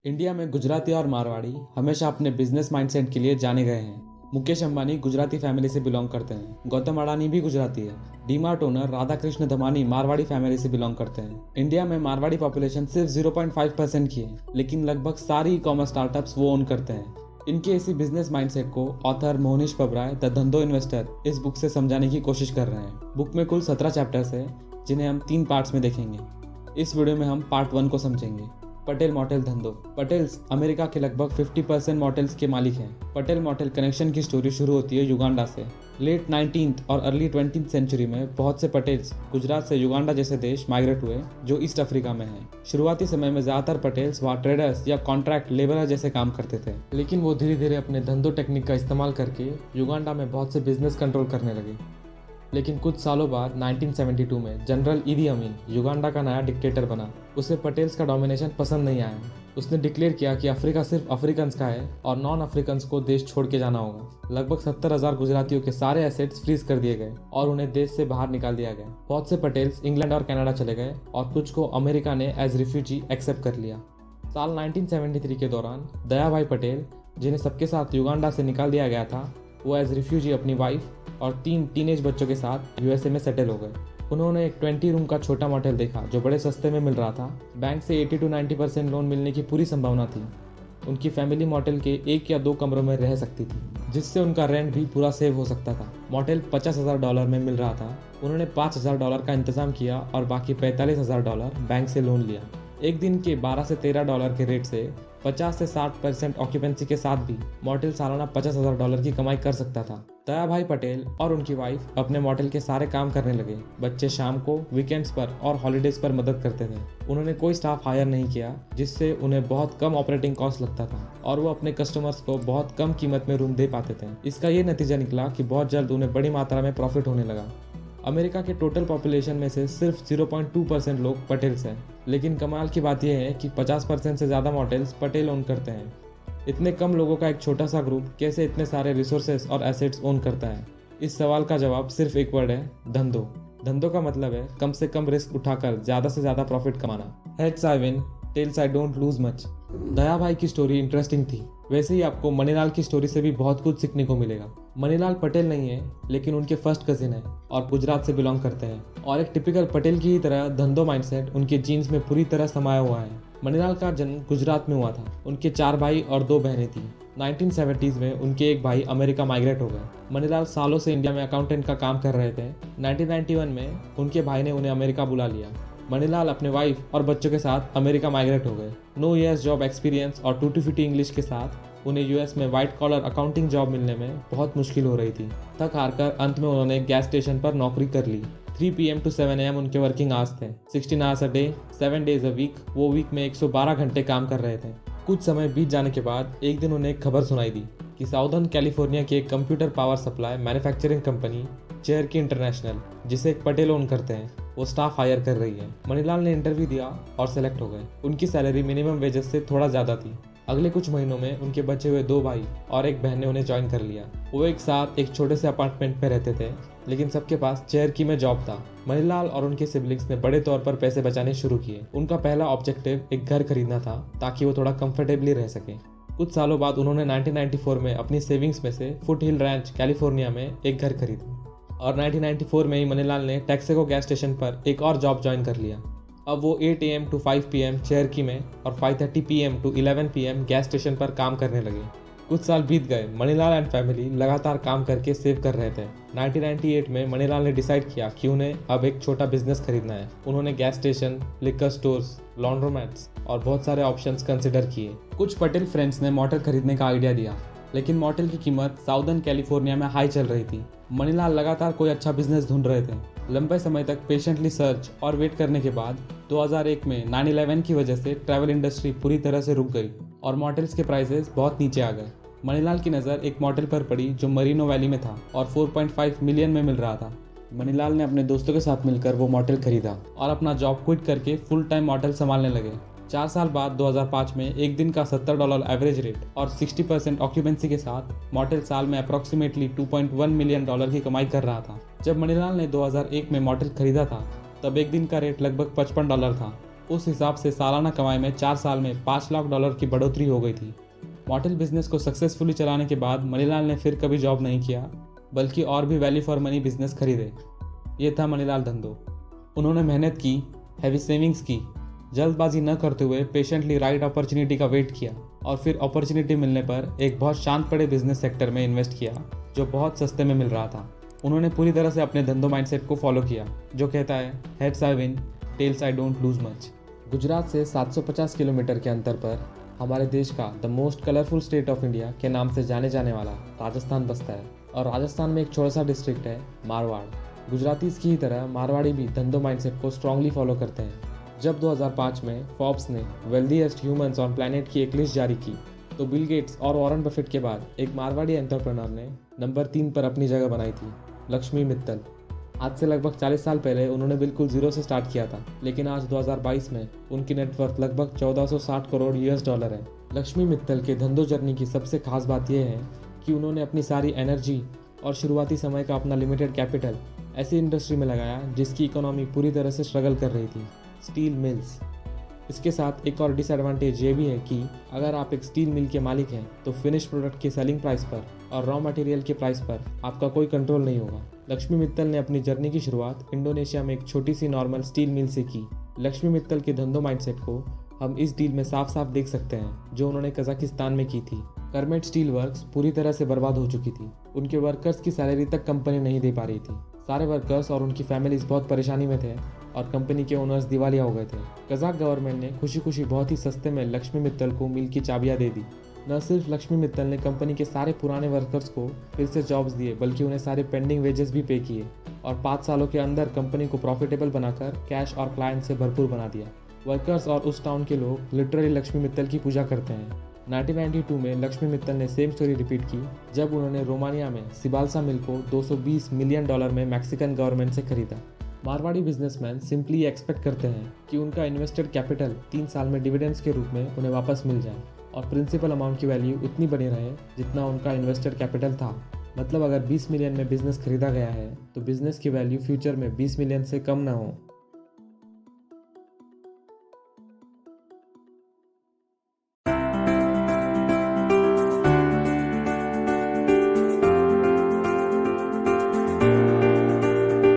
India में गुजराती और मारवाड़ी हमेशा अपने बिजनेस माइंडसेट के लिए जाने गए हैं। मुकेश अंबानी गुजराती फैमिली से बिलोंग करते हैं। गौतम अडानी भी गुजराती है। डीमार्ट ओनर राधाकृष्ण धमानी मारवाड़ी फैमिली से बिलोंग करते हैं। इंडिया में मारवाड़ी पॉपुलेशन सिर्फ 0.5% की है, लेकिन लगभग सारी ई कॉमर्स स्टार्टअप्स वो ओन करते हैं। इनके इसी बिजनेस माइंडसेट को ऑथर मोहनीश पबराय द धंधो इन्वेस्टर इस बुक से समझाने की कोशिश कर रहे हैं। बुक में कुल 17 चैप्टर्स है, जिन्हें हम 3 पार्ट्स में देखेंगे। इस वीडियो में हम पार्ट 1 को समझेंगे। पटेल मॉडल धंधो। पटेल्स अमेरिका के लगभग 50% मॉडल्स के मालिक हैं। पटेल मॉडल कनेक्शन की स्टोरी शुरू होती है युगांडा से। लेट 19th और अर्ली 20th सेंचुरी में बहुत से पटेल्स गुजरात से युगांडा जैसे देश माइग्रेट हुए, जो ईस्ट अफ्रीका में है। शुरुआती समय में ज्यादातर पटेल्स वहाँ ट्रेडर्स या कॉन्ट्रैक्ट लेबर जैसे काम करते थे, लेकिन वो धीरे धीरे अपने धंधो टेक्निक का इस्तेमाल करके युगांडा में बहुत से बिजनेस कंट्रोल करने लगे। लेकिन कुछ सालों बाद 1972 में जनरल ईदी अमीन युगांडा का नया डिक्टेटर बना। उसे पटेल्स का डोमिनेशन पसंद नहीं आया। उसने डिक्लेयर किया कि अफ्रीका सिर्फ अफ्रीकन्स का है और नॉन अफ्रीकन्स को देश छोड़ के जाना होगा। लगभग 70,000 गुजरातियों के सारे एसेट्स फ्रीज कर दिए गए और उन्हें देश से बाहर निकाल दिया गया। बहुत से पटेल्स इंग्लैंड और कनाडा चले गए और कुछ को अमेरिका ने एज रिफ्यूजी एक्सेप्ट कर लिया। साल 1973 के दौरान दया भाई पटेल, जिन्हें सबके साथ युगांडा से निकाल दिया गया था, वो एज रिफ्यूजी अपनी वाइफ और 3 टीनेज बच्चों के साथ यूएसए में सेटल हो गए। उन्होंने एक 20 रूम का छोटा मॉडल देखा जो बड़े सस्ते में मिल रहा था। बैंक से 80 to 90% लोन मिलने की पूरी संभावना थी। उनकी फैमिली मॉडल के 1 या 2 कमरों में रह सकती थी, जिससे उनका रेंट भी पूरा सेव हो सकता था। मॉडल $50,000 में मिल रहा था। उन्होंने $5,000 का इंतजाम किया और बाकी $45,000 बैंक से लोन लिया। एक दिन के $12 से $13 के रेट से 50 से 60% ऑक्यूपेंसी के साथ भी मॉडल सालाना $50,000 की कमाई कर सकता था। दया भाई पटेल और उनकी वाइफ अपने मॉडल के सारे काम करने लगे। बच्चे शाम को, वीकेंड्स पर और हॉलीडेज पर मदद करते थे। उन्होंने कोई स्टाफ हायर नहीं किया, जिससे उन्हें बहुत कम ऑपरेटिंग कॉस्ट लगता था और वो अपने कस्टमर्स को बहुत कम कीमत में रूम दे पाते थे। इसका ये नतीजा निकला कि बहुत जल्द उन्हें बड़ी मात्रा में प्रॉफिट होने लगा। अमेरिका के टोटल पॉपुलेशन में से सिर्फ 0.2% लोग पटेल्स हैं, लेकिन कमाल की बात यह है कि 50% से ज़्यादा मॉडल्स पटेल ओन करते हैं। इतने कम लोगों का एक छोटा सा ग्रुप कैसे इतने सारे रिसोर्सेस और एसेट्स ओन करता है? इस सवाल का जवाब सिर्फ एक वर्ड है, धंधो। धंधो का मतलब है कम से कम रिस्क उठाकर ज़्यादा से ज़्यादा प्रॉफिट कमाना। Heads I win, tails I don't lose much. Daya भाई की स्टोरी इंटरेस्टिंग थी। वैसे ही आपको मनीलाल की स्टोरी से भी बहुत कुछ सीखने को मिलेगा। मनीलाल पटेल नहीं है, लेकिन उनके फर्स्ट कजिन है और गुजरात से बिलोंग करते हैं। और एक टिपिकल पटेल की ही तरह धंधो माइंडसेट उनके जीन्स में पूरी तरह समाया हुआ है। मनीलाल का जन्म गुजरात में हुआ था। उनके 4 भाई और 2 बहनें थी। 1970s में उनके एक भाई अमेरिका माइग्रेट हो गए। मनीलाल सालों से इंडिया में अकाउंटेंट का काम कर रहे थे। 1991 में उनके भाई ने उन्हें अमेरिका बुला लिया। मनीलाल अपने वाइफ और बच्चों के साथ अमेरिका माइग्रेट हो गए। नो ईयर्स जॉब एक्सपीरियंस और टूटी फूटी इंग्लिश के साथ उन्हें यूएस में व्हाइट कॉलर अकाउंटिंग जॉब मिलने में बहुत मुश्किल हो रही थी। थक हार कर अंत में उन्होंने गैस स्टेशन पर नौकरी कर ली। 3 PM to 7 AM उनके वर्किंग आवर्स थे। 16 hours a day, 7 days a week। वो वीक में 112 घंटे काम कर रहे थे। कुछ समय बीत जाने के बाद एक दिन उन्हें एक खबर सुनाई दी कि साउदर्न कैलिफोर्निया की एक computer power supply manufacturing company Cherokee International, जिसे एक पटेल ओन करते हैं, वो स्टाफ हायर कर रही है। मनीलाल ने इंटरव्यू दिया और सेलेक्ट हो गए। उनकी सैलरी मिनिमम वेजेस से थोड़ा ज़्यादा थी। अगले कुछ महीनों में उनके बचे हुए 2 भाई और एक बहन ने उन्हें ज्वाइन कर लिया। वो एक साथ एक छोटे से अपार्टमेंट में रहते थे, लेकिन सबके पास चेयरकी में जॉब था। मनीलाल और उनके सिबलिंग्स ने बड़े तौर पर पैसे बचाने शुरू किए। उनका पहला ऑब्जेक्टिव एक घर खरीदना था, ताकि वो थोड़ा कंफर्टेबली रह सके। कुछ सालों बाद उन्होंने 1994 में अपनी सेविंग्स में से फुट हिल रैंच कैलिफोर्निया में एक घर खरीदा और 1994 में ही मनीलाल ने टेक्साको गैस स्टेशन पर एक और जॉब ज्वाइन कर लिया। अब वो 8 AM to 5 PM चेयरकी में और 5:30 PM to 11 PM gas station पर काम करने लगे। कुछ साल बीत गए। मनीलाल एंड फैमिली लगातार काम करके सेव कर रहे थे। 1998 में मनीलाल ने डिसाइड किया कि उन्हें अब एक छोटा बिजनेस खरीदना है। उन्होंने गैस स्टेशन, लिकर स्टोर्स, लॉन्ड्रोमैट्स और बहुत सारे ऑप्शंस कंसिडर किए। कुछ पटेल फ्रेंड्स ने मॉडल खरीदने का आइडिया दिया, लेकिन मॉडल की कीमत साउदर्न कैलिफोर्निया में हाई चल रही थी। मनीलाल लगातार कोई अच्छा बिजनेस ढूंढ रहे थे। लंबे समय तक पेशेंटली सर्च और वेट करने के बाद 2001 में 9/11 की वजह से ट्रैवल इंडस्ट्री पूरी तरह से रुक गई और मॉडल्स के प्राइसेस बहुत नीचे आ गए। मनीलाल की नज़र एक मॉडल पर पड़ी जो मरीनो वैली में था और 4.5 मिलियन में मिल रहा था। मनीलाल ने अपने दोस्तों के साथ मिलकर वो मॉडल खरीदा और अपना जॉब क्विट करके फुल टाइम मॉडल संभालने लगे। 4 साल बाद 2005 में एक दिन का $70 एवरेज रेट और 60% ऑक्यूपेंसी के साथ मॉडल साल में अप्रॉक्सीमेटली $2.1 मिलियन की कमाई कर रहा था। जब मनीलाल ने 2001 में मॉडल खरीदा था, तब एक दिन का रेट लगभग $55 था। उस हिसाब से सालाना कमाई में 4 साल में $5 लाख की बढ़ोतरी हो गई थी। मोटेल बिजनेस को सक्सेसफुली चलाने के बाद मणिलाल ने फिर कभी जॉब नहीं किया, बल्कि और भी वैल्यू फॉर मनी बिजनेस खरीदे। ये था मणिलाल धंधो। उन्होंने मेहनत की, हैवी सेविंग्स की, जल्दबाजी न करते हुए पेशेंटली राइट अपॉर्चुनिटी का वेट किया और फिर अपॉर्चुनिटी मिलने पर एक बहुत शांत पड़े बिजनेस सेक्टर में इन्वेस्ट किया जो बहुत सस्ते में मिल रहा था। उन्होंने पूरी तरह से अपने धंधो माइंडसेट को फॉलो किया जो कहता है heads I win, tails I don't lose much. Gujarat से 750 किलोमीटर के अंतर पर हमारे देश का the most colourful state of India के नाम से जाने जाने वाला राजस्थान बसता है और राजस्थान में एक छोटा सा डिस्ट्रिक्ट है मारवाड़। गुजरातीज की ही तरह मारवाड़ी भी धंधो माइंडसेट को स्ट्रांगली फॉलो करते हैं। जब 2005 में फोर्ब्स ने वेल्दीएस्ट ह्यूमंस ऑन प्लैनेट की एक लिस्ट जारी की तो बिल गेट्स और वॉरेन बफेट के बाद एक मारवाड़ी एंटरप्रेन्योर ने नंबर 3 पर अपनी जगह बनाई थी, लक्ष्मी मित्तल। आज से लगभग 40 साल पहले उन्होंने बिल्कुल जीरो से स्टार्ट किया था, लेकिन आज 2022 में उनकी नेटवर्थ लगभग 1460 करोड़ $। है। लक्ष्मी मित्तल के धंधो जर्नी की सबसे खास बात यह है कि उन्होंने अपनी सारी एनर्जी और शुरुआती समय का अपना लिमिटेड कैपिटल ऐसी इंडस्ट्री में लगाया जिसकी इकोनॉमी पूरी तरह से स्ट्रगल कर रही थी, स्टील मिल्स। इसके साथ एक और डिसएडवांटेज ये भी है कि अगर आप एक स्टील मिल के मालिक हैं तो फिनिश प्रोडक्ट की सेलिंग प्राइस पर और रॉ मटेरियल के प्राइस पर आपका कोई कंट्रोल नहीं होगा। लक्ष्मी मित्तल ने अपनी जर्नी की शुरुआत इंडोनेशिया में एक छोटी सी नॉर्मल स्टील मिल से की। लक्ष्मी मित्तल के धंधो माइंडसेट को हम इस डील में साफ साफ देख सकते हैं जो उन्होंने कजाकिस्तान में की थी। करमेट स्टील वर्क्स पूरी तरह से बर्बाद हो चुकी थी। उनके वर्कर्स की सैलरी तक कंपनी नहीं दे पा रही थी। सारे वर्कर्स और उनकी फैमिलीज बहुत परेशानी में थे और कंपनी के ओनर्स दिवालिया हो गए थे। कजाक गवर्नमेंट ने खुशी खुशी बहुत ही सस्ते में लक्ष्मी मित्तल को मिल की चाबियां दे दी। न सिर्फ लक्ष्मी मित्तल ने कंपनी के सारे पुराने वर्कर्स को फिर से जॉब्स दिए, बल्कि उन्हें सारे पेंडिंग वेजेस भी पे किए और 5 सालों के अंदर कंपनी को प्रॉफिटेबल बनाकर कैश और क्लाइंट से भरपूर बना दिया। वर्कर्स और उस टाउन के लोग लिटरली लक्ष्मी मित्तल की पूजा करते हैं। 1992 में लक्ष्मी मित्तल ने सेम स्टोरी रिपीट की जब उन्होंने रोमानिया में सिबाल्सा मिल को $220 मिलियन में मैक्सिकन गवर्नमेंट से खरीदा। मारवाड़ी बिजनेसमैन सिंपली एक्सपेक्ट करते हैं कि उनका इन्वेस्टेड कैपिटल 3 साल में डिविडेंड्स के रूप में उन्हें वापस मिल जाए और प्रिंसिपल अमाउंट की वैल्यू उतनी बनी रहे जितना उनका इन्वेस्टेड कैपिटल था। मतलब अगर 20 मिलियन में बिजनेस खरीदा गया है तो बिजनेस की वैल्यू फ्यूचर में 20 मिलियन से कम ना हो।